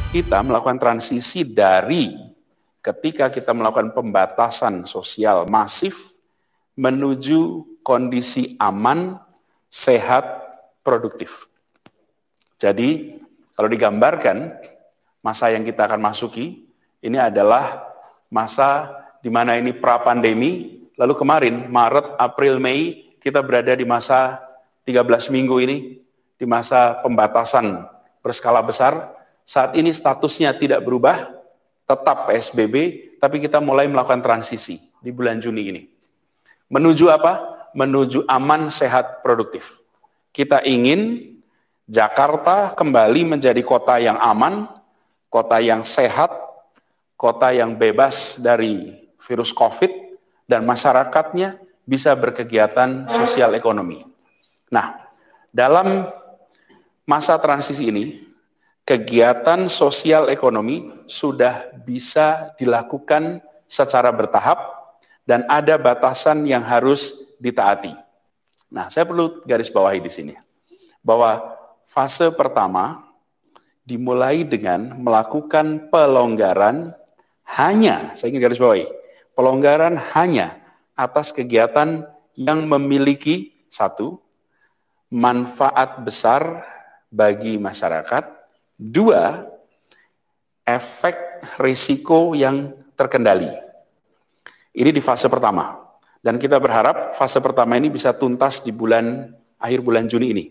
kita melakukan transisi dari ketika kita melakukan pembatasan sosial masif menuju kondisi aman, sehat, produktif. Jadi, kalau digambarkan, masa yang kita akan masuki, ini adalah masa di mana ini pra-pandemi, lalu kemarin, Maret, April, Mei, kita berada di masa 13 minggu ini, di masa pembatasan berskala besar. Saat ini statusnya tidak berubah, tetap PSBB, tapi kita mulai melakukan transisi di bulan Juni ini. Menuju apa? Menuju aman, sehat, produktif. Kita ingin Jakarta kembali menjadi kota yang aman, kota yang sehat, kota yang bebas dari virus COVID, dan masyarakatnya bisa berkegiatan sosial ekonomi. Nah, dalam masa transisi ini, kegiatan sosial ekonomi sudah bisa dilakukan secara bertahap dan ada batasan yang harus ditaati. Nah, saya perlu garis bawahi di sini bahwa fase pertama dimulai dengan melakukan pelonggaran hanya, saya ingin garis bawahi, pelonggaran hanya atas kegiatan yang memiliki satu, manfaat besar bagi masyarakat, dua, efek risiko yang terkendali. Ini di fase pertama. Dan kita berharap fase pertama ini bisa tuntas di akhir bulan Juni ini.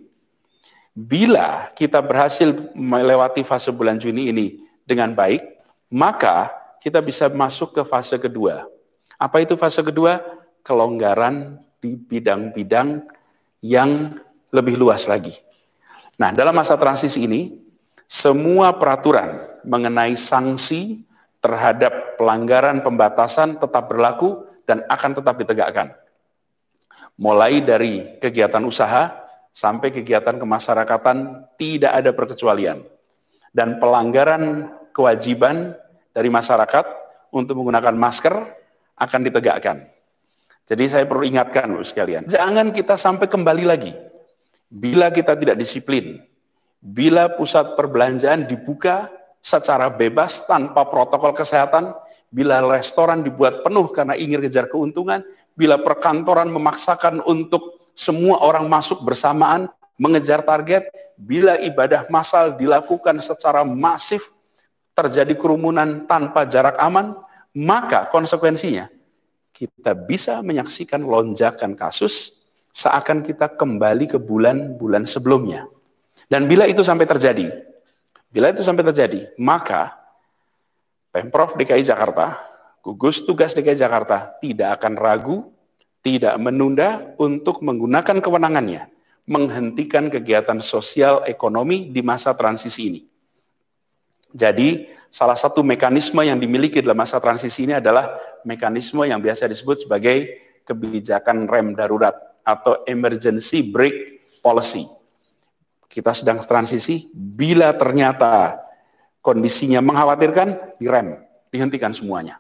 Bila kita berhasil melewati fase bulan Juni ini dengan baik, maka kita bisa masuk ke fase kedua. Apa itu fase kedua? Kelonggaran di bidang-bidang yang lebih luas lagi. Nah, dalam masa transisi ini, semua peraturan mengenai sanksi terhadap pelanggaran pembatasan tetap berlaku dan akan tetap ditegakkan. Mulai dari kegiatan usaha sampai kegiatan kemasyarakatan tidak ada perkecualian. Dan pelanggaran kewajiban dari masyarakat untuk menggunakan masker akan ditegakkan. Jadi saya perlu ingatkan Bapak sekalian, jangan kita sampai kembali lagi. Bila kita tidak disiplin, bila pusat perbelanjaan dibuka secara bebas tanpa protokol kesehatan, bila restoran dibuat penuh karena ingin kejar keuntungan, bila perkantoran memaksakan untuk semua orang masuk bersamaan, mengejar target, bila ibadah massal dilakukan secara masif, terjadi kerumunan tanpa jarak aman, maka konsekuensinya kita bisa menyaksikan lonjakan kasus seakan kita kembali ke bulan-bulan sebelumnya. Dan bila itu sampai terjadi, maka Pemprov DKI Jakarta, gugus tugas DKI Jakarta tidak akan ragu, tidak menunda untuk menggunakan kewenangannya, menghentikan kegiatan sosial ekonomi di masa transisi ini. Jadi, salah satu mekanisme yang dimiliki dalam masa transisi ini adalah mekanisme yang biasa disebut sebagai kebijakan rem darurat atau emergency brake policy. Kita sedang transisi, bila ternyata kondisinya mengkhawatirkan, direm, dihentikan semuanya.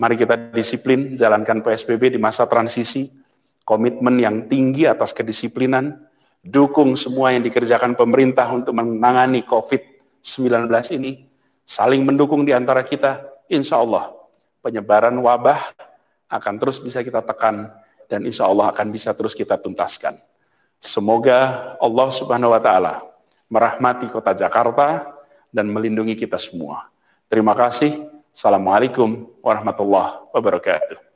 Mari kita disiplin, jalankan PSBB di masa transisi, komitmen yang tinggi atas kedisiplinan, dukung semua yang dikerjakan pemerintah untuk menangani COVID-19 ini, saling mendukung di antara kita, insya Allah penyebaran wabah akan terus bisa kita tekan, dan insya Allah akan bisa terus kita tuntaskan. Semoga Allah Subhanahu wa Ta'ala merahmati kota Jakarta dan melindungi kita semua. Terima kasih. Assalamualaikum warahmatullahi wabarakatuh.